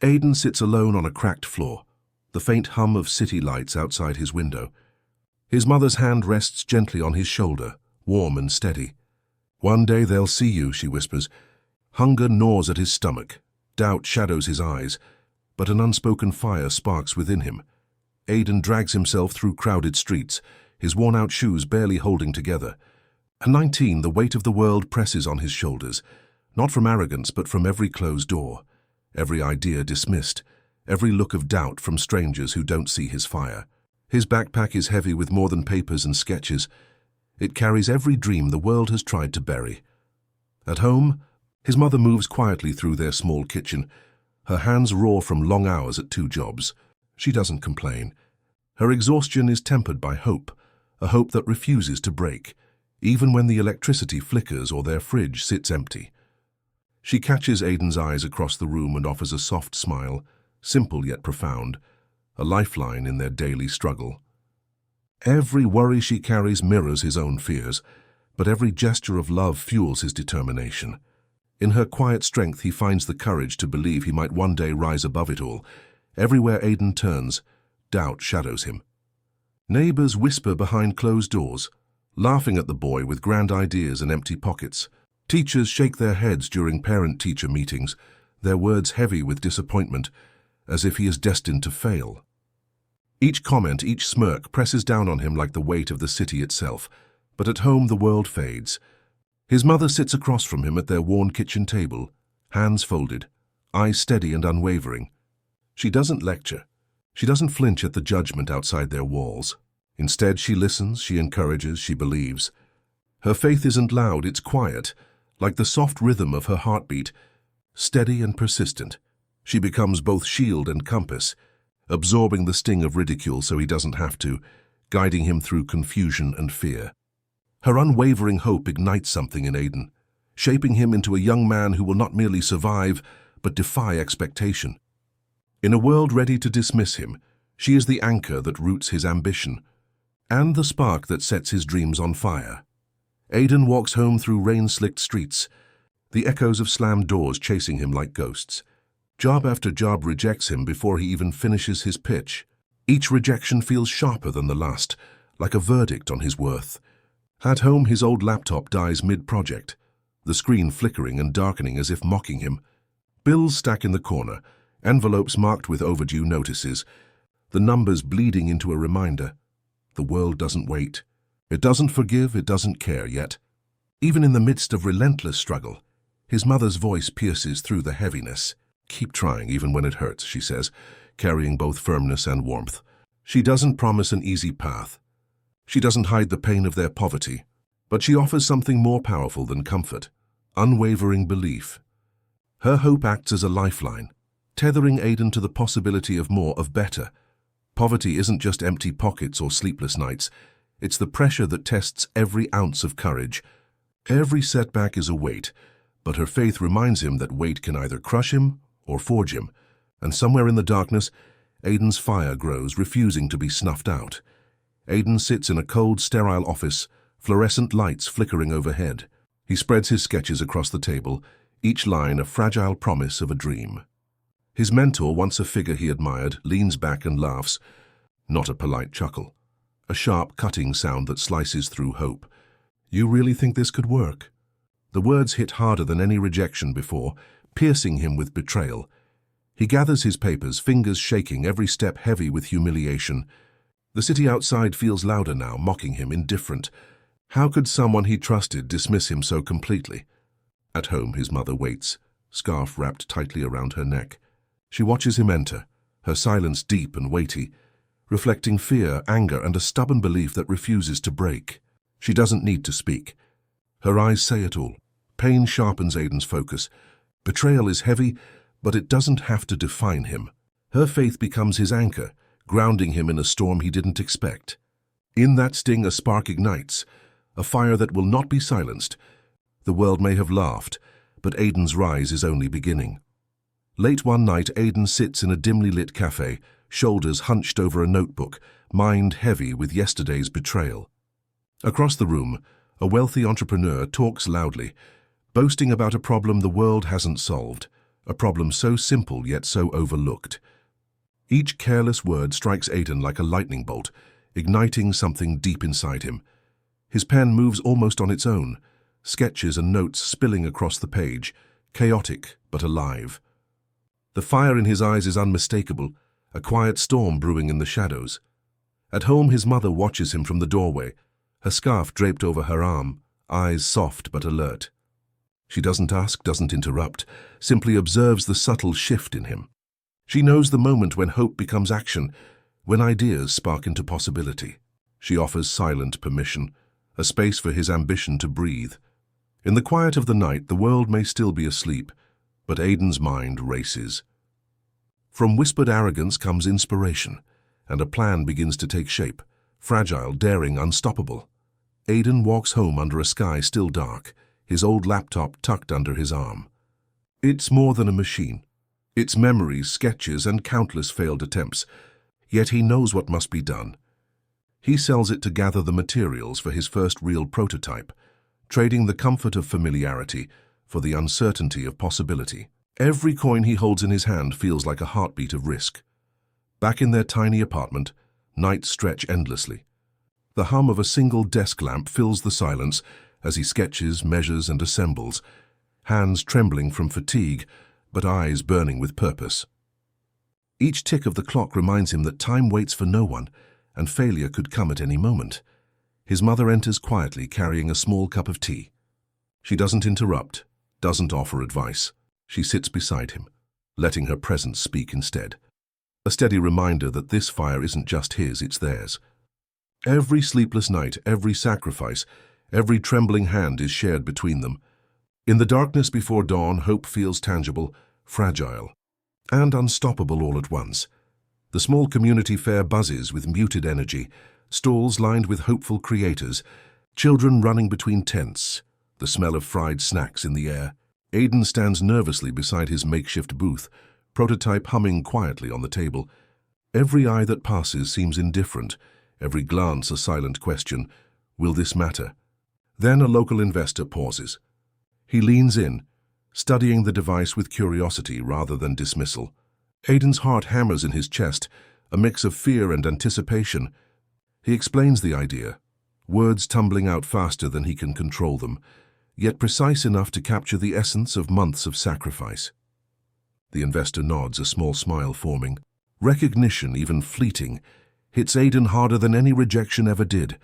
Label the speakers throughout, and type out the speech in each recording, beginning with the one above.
Speaker 1: Aiden sits alone on a cracked floor, the faint hum of city lights outside his window. His mother's hand rests gently on his shoulder, warm and steady. "One day they'll see you," she whispers. Hunger gnaws at his stomach, doubt shadows his eyes, but an unspoken fire sparks within him. Aiden drags himself through crowded streets, his worn-out shoes barely holding together. At 19, the weight of the world presses on his shoulders, not from arrogance but from every closed door, every idea dismissed, every look of doubt from strangers who don't see his fire. His backpack is heavy with more than papers and sketches. It carries every dream the world has tried to bury. At home, his mother moves quietly through their small kitchen, her hands raw from long hours at 2 jobs. She doesn't complain. Her exhaustion is tempered by hope, a hope that refuses to break, even when the electricity flickers or their fridge sits empty. She catches Aiden's eyes across the room and offers a soft smile, simple yet profound, a lifeline in their daily struggle. Every worry she carries mirrors his own fears, but every gesture of love fuels his determination. In her quiet strength he finds the courage to believe he might one day rise above it all. Everywhere Aiden turns, doubt shadows him. Neighbors whisper behind closed doors, laughing at the boy with grand ideas and empty pockets. Teachers shake their heads during parent-teacher meetings, their words heavy with disappointment, as if he is destined to fail. Each comment, each smirk presses down on him like the weight of the city itself, but at home the world fades. His mother sits across from him at their worn kitchen table, hands folded, eyes steady and unwavering. She doesn't lecture. She doesn't flinch at the judgment outside their walls. Instead, she listens, she encourages, she believes. Her faith isn't loud, it's quiet, like the soft rhythm of her heartbeat, steady and persistent. She becomes both shield and compass, absorbing the sting of ridicule so he doesn't have to, guiding him through confusion and fear. Her unwavering hope ignites something in Aiden, shaping him into a young man who will not merely survive, but defy expectation. In a world ready to dismiss him, she is the anchor that roots his ambition, and the spark that sets his dreams on fire. Aiden walks home through rain-slicked streets, the echoes of slammed doors chasing him like ghosts. Job after job rejects him before he even finishes his pitch. Each rejection feels sharper than the last, like a verdict on his worth. At home, his old laptop dies mid-project, the screen flickering and darkening as if mocking him. Bills stack in the corner, envelopes marked with overdue notices, the numbers bleeding into a reminder. The world doesn't wait. It doesn't forgive, it doesn't care yet. Even in the midst of relentless struggle, his mother's voice pierces through the heaviness. "Keep trying even when it hurts," she says, carrying both firmness and warmth. She doesn't promise an easy path. She doesn't hide the pain of their poverty, but she offers something more powerful than comfort, unwavering belief. Her hope acts as a lifeline, tethering Aiden to the possibility of more, of better. Poverty isn't just empty pockets or sleepless nights. It's the pressure that tests every ounce of courage. Every setback is a weight, but her faith reminds him that weight can either crush him or forge him. And somewhere in the darkness, Aiden's fire grows, refusing to be snuffed out. Aiden sits in a cold, sterile office, fluorescent lights flickering overhead. He spreads his sketches across the table, each line a fragile promise of a dream. His mentor, once a figure he admired, leans back and laughs. Not a polite chuckle. A sharp, cutting sound that slices through hope. "You really think this could work?" The words hit harder than any rejection before, piercing him with betrayal. He gathers his papers, fingers shaking, every step heavy with humiliation. The city outside feels louder now, mocking him, indifferent. How could someone he trusted dismiss him so completely? At home, his mother waits, scarf wrapped tightly around her neck. She watches him enter, her silence deep and weighty, reflecting fear, anger, and a stubborn belief that refuses to break. She doesn't need to speak. Her eyes say it all. Pain sharpens Aiden's focus. Betrayal is heavy, but it doesn't have to define him. Her faith becomes his anchor, grounding him in a storm he didn't expect. In that sting, a spark ignites, a fire that will not be silenced. The world may have laughed, but Aiden's rise is only beginning. Late one night, Aiden sits in a dimly lit cafe, shoulders hunched over a notebook, mind heavy with yesterday's betrayal. Across the room, a wealthy entrepreneur talks loudly, boasting about a problem the world hasn't solved, a problem so simple yet so overlooked. Each careless word strikes Aiden like a lightning bolt, igniting something deep inside him. His pen moves almost on its own, sketches and notes spilling across the page, chaotic but alive. The fire in his eyes is unmistakable, a quiet storm brewing in the shadows. At home, his mother watches him from the doorway, her scarf draped over her arm, eyes soft but alert. She doesn't ask, doesn't interrupt, simply observes the subtle shift in him. She knows the moment when hope becomes action, when ideas spark into possibility. She offers silent permission, a space for his ambition to breathe. In the quiet of the night, the world may still be asleep, but Aiden's mind races. From whispered arrogance comes inspiration, and a plan begins to take shape, fragile, daring, unstoppable. Aiden walks home under a sky still dark, his old laptop tucked under his arm. It's more than a machine. It's memories, sketches, and countless failed attempts. Yet he knows what must be done. He sells it to gather the materials for his first real prototype, trading the comfort of familiarity for the uncertainty of possibility. Every coin he holds in his hand feels like a heartbeat of risk. Back in their tiny apartment, nights stretch endlessly. The hum of a single desk lamp fills the silence as he sketches, measures, and assembles, hands trembling from fatigue, but eyes burning with purpose. Each tick of the clock reminds him that time waits for no one, and failure could come at any moment. His mother enters quietly, carrying a small cup of tea. She doesn't interrupt, doesn't offer advice. She sits beside him, letting her presence speak instead. A steady reminder that this fire isn't just his, it's theirs. Every sleepless night, every sacrifice, every trembling hand is shared between them. In the darkness before dawn, hope feels tangible, fragile, and unstoppable all at once. The small community fair buzzes with muted energy, stalls lined with hopeful creators, children running between tents, the smell of fried snacks in the air. Aiden stands nervously beside his makeshift booth, prototype humming quietly on the table. Every eye that passes seems indifferent, every glance a silent question, will this matter? Then a local investor pauses. He leans in, studying the device with curiosity rather than dismissal. Aiden's heart hammers in his chest, a mix of fear and anticipation. He explains the idea, words tumbling out faster than he can control them, yet precise enough to capture the essence of months of sacrifice. The investor nods, a small smile forming. Recognition, even fleeting, hits Aiden harder than any rejection ever did.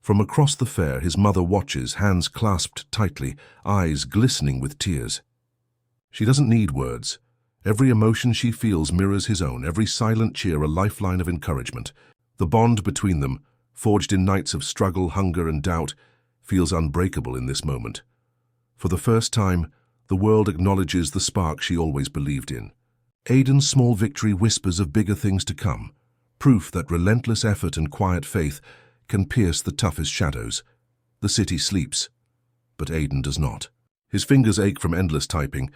Speaker 1: From across the fair, his mother watches, hands clasped tightly, eyes glistening with tears. She doesn't need words. Every emotion she feels mirrors his own, every silent cheer a lifeline of encouragement. The bond between them, forged in nights of struggle, hunger, and doubt, feels unbreakable in this moment. For the first time, the world acknowledges the spark she always believed in. Aiden's small victory whispers of bigger things to come, proof that relentless effort and quiet faith can pierce the toughest shadows. The city sleeps, but Aiden does not. His fingers ache from endless typing,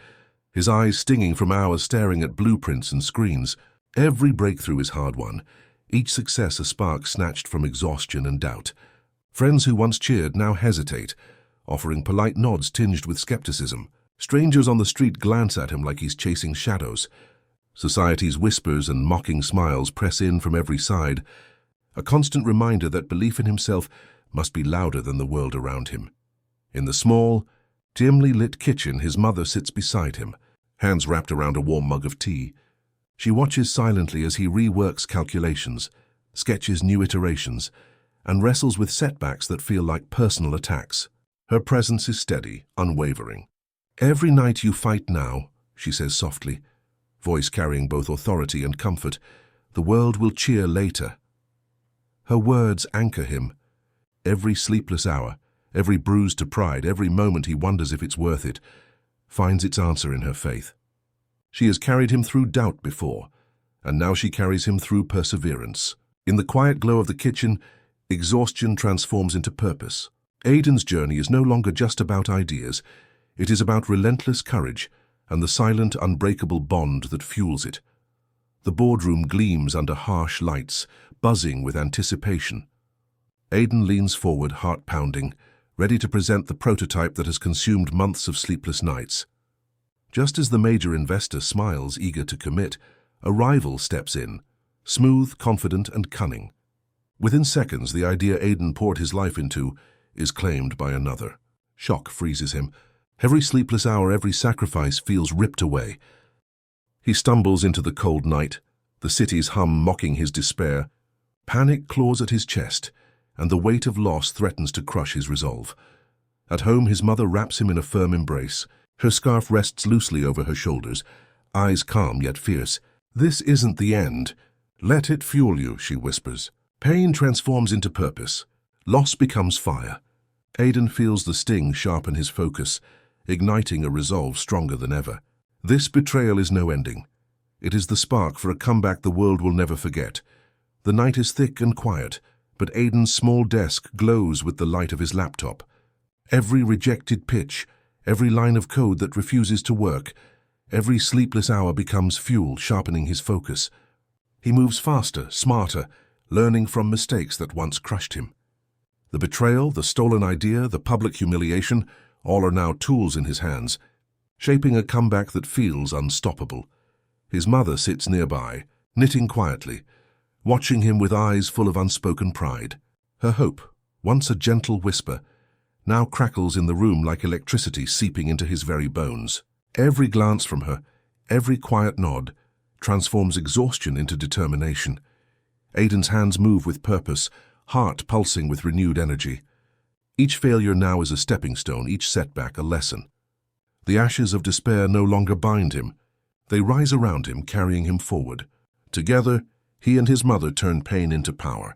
Speaker 1: his eyes stinging from hours staring at blueprints and screens. Every breakthrough is hard-won, each success a spark snatched from exhaustion and doubt. Friends who once cheered now hesitate, offering polite nods tinged with skepticism. Strangers on the street glance at him like he's chasing shadows. Society's whispers and mocking smiles press in from every side, a constant reminder that belief in himself must be louder than the world around him. In the small, dimly lit kitchen, his mother sits beside him, hands wrapped around a warm mug of tea. She watches silently as he reworks calculations, sketches new iterations, and wrestles with setbacks that feel like personal attacks. Her presence is steady, unwavering. "Every night you fight now," she says softly, voice carrying both authority and comfort. "The world will cheer later." Her words anchor him. Every sleepless hour, every bruise to pride, every moment he wonders if it's worth it, finds its answer in her faith. She has carried him through doubt before, and now she carries him through perseverance. In the quiet glow of the kitchen, exhaustion transforms into purpose. Aiden's journey is no longer just about ideas. It is about relentless courage and the silent, unbreakable bond that fuels it. The boardroom gleams under harsh lights, buzzing with anticipation. Aiden leans forward, heart pounding, ready to present the prototype that has consumed months of sleepless nights. Just as the major investor smiles, eager to commit, a rival steps in, smooth, confident, and cunning. Within seconds, the idea Aiden poured his life into is claimed by another. Shock freezes him. Every sleepless hour, every sacrifice feels ripped away. He stumbles into the cold night, the city's hum mocking his despair. Panic claws at his chest, and the weight of loss threatens to crush his resolve. At home, his mother wraps him in a firm embrace. Her scarf rests loosely over her shoulders, eyes calm yet fierce. "This isn't the end. Let it fuel you," she whispers. Pain transforms into purpose. Loss becomes fire. Aiden feels the sting sharpen his focus, igniting a resolve stronger than ever. This betrayal is no ending. It is the spark for a comeback the world will never forget. The night is thick and quiet, but Aiden's small desk glows with the light of his laptop. Every rejected pitch, every line of code that refuses to work, every sleepless hour becomes fuel, sharpening his focus. He moves faster, smarter, learning from mistakes that once crushed him. The betrayal, the stolen idea, the public humiliation, all are now tools in his hands, shaping a comeback that feels unstoppable. His mother sits nearby, knitting quietly, watching him with eyes full of unspoken pride. Her hope, once a gentle whisper, now crackles in the room like electricity seeping into his very bones. Every glance from her, every quiet nod, transforms exhaustion into determination. Aiden's hands move with purpose, heart pulsing with renewed energy. Each failure now is a stepping stone, each setback a lesson. The ashes of despair no longer bind him. They rise around him, carrying him forward. Together, he and his mother turn pain into power,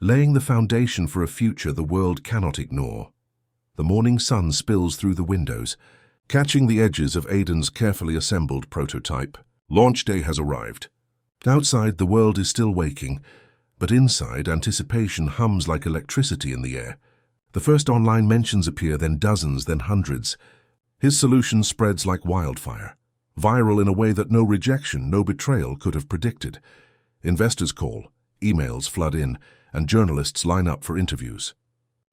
Speaker 1: laying the foundation for a future the world cannot ignore. The morning sun spills through the windows, catching the edges of Aiden's carefully assembled prototype. Launch day has arrived. Outside, the world is still waking, but inside, anticipation hums like electricity in the air. The first online mentions appear, then dozens, then hundreds. His solution spreads like wildfire, viral in a way that no rejection, no betrayal could have predicted. Investors call, emails flood in, and journalists line up for interviews.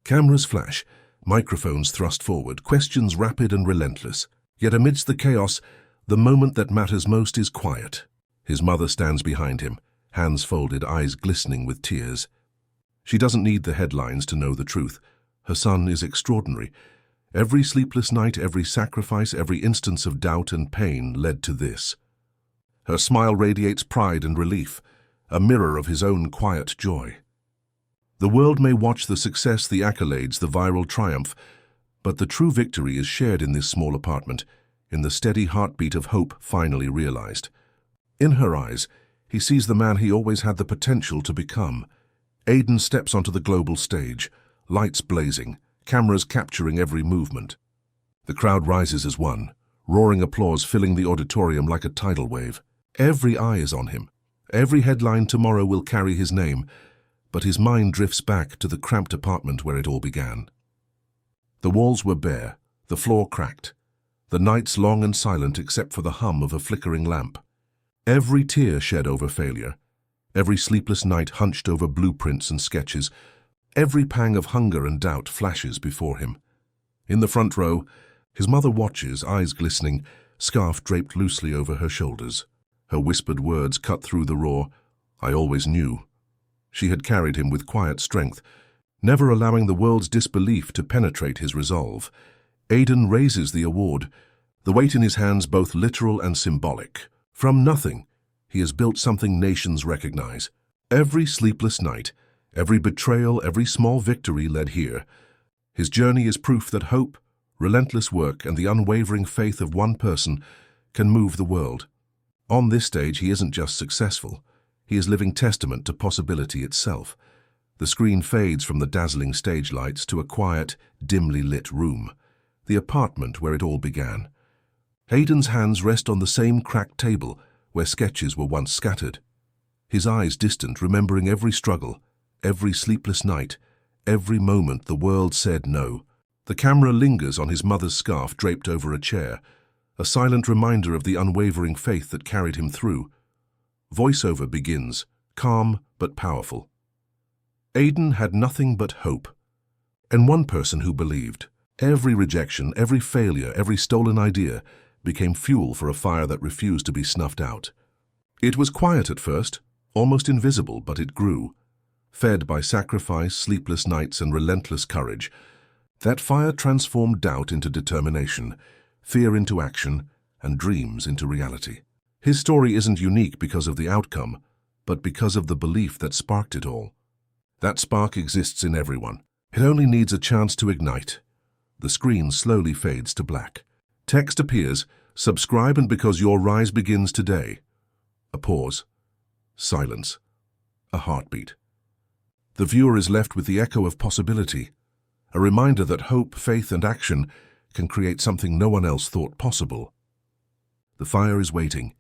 Speaker 1: Cameras flash, microphones thrust forward, questions rapid and relentless. Yet amidst the chaos, the moment that matters most is quiet. His mother stands behind him, hands folded, eyes glistening with tears. She doesn't need the headlines to know the truth. Her son is extraordinary. Every sleepless night, every sacrifice, every instance of doubt and pain led to this. Her smile radiates pride and relief, a mirror of his own quiet joy. The world may watch the success, the accolades, the viral triumph, but the true victory is shared in this small apartment, in the steady heartbeat of hope finally realized. In her eyes, he sees the man he always had the potential to become. Aiden steps onto the global stage, lights blazing, cameras capturing every movement. The crowd rises as one, roaring applause filling the auditorium like a tidal wave. Every eye is on him. Every headline tomorrow will carry his name, but his mind drifts back to the cramped apartment where it all began. The walls were bare, the floor cracked, the nights long and silent except for the hum of a flickering lamp. Every tear shed over failure, every sleepless night hunched over blueprints and sketches, every pang of hunger and doubt flashes before him. In the front row, his mother watches, eyes glistening, scarf draped loosely over her shoulders. Her whispered words cut through the roar, "I always knew." She had carried him with quiet strength, never allowing the world's disbelief to penetrate his resolve. Aiden raises the award, the weight in his hands both literal and symbolic. From nothing, he has built something nations recognize. Every sleepless night, every betrayal, every small victory led here. His journey is proof that hope, relentless work, and the unwavering faith of one person can move the world. On this stage, he isn't just successful. He is living testament to possibility itself. The screen fades from the dazzling stage lights to a quiet, dimly lit room, the apartment where it all began. Aiden's hands rest on the same cracked table where sketches were once scattered. His eyes distant, remembering every struggle, every sleepless night, every moment the world said no. The camera lingers on his mother's scarf draped over a chair, a silent reminder of the unwavering faith that carried him through. Voiceover begins, calm but powerful. Aiden had nothing but hope, and one person who believed. Every rejection, every failure, every stolen idea became fuel for a fire that refused to be snuffed out. It was quiet at first, almost invisible, but it grew. Fed by sacrifice, sleepless nights, and relentless courage, that fire transformed doubt into determination, fear into action, and dreams into reality. His story isn't unique because of the outcome, but because of the belief that sparked it all. That spark exists in everyone. It only needs a chance to ignite. The screen slowly fades to black. Text appears, "Subscribe and because your rise begins today." A pause. Silence. A heartbeat. The viewer is left with the echo of possibility, a reminder that hope, faith, and action can create something no one else thought possible. The fire is waiting,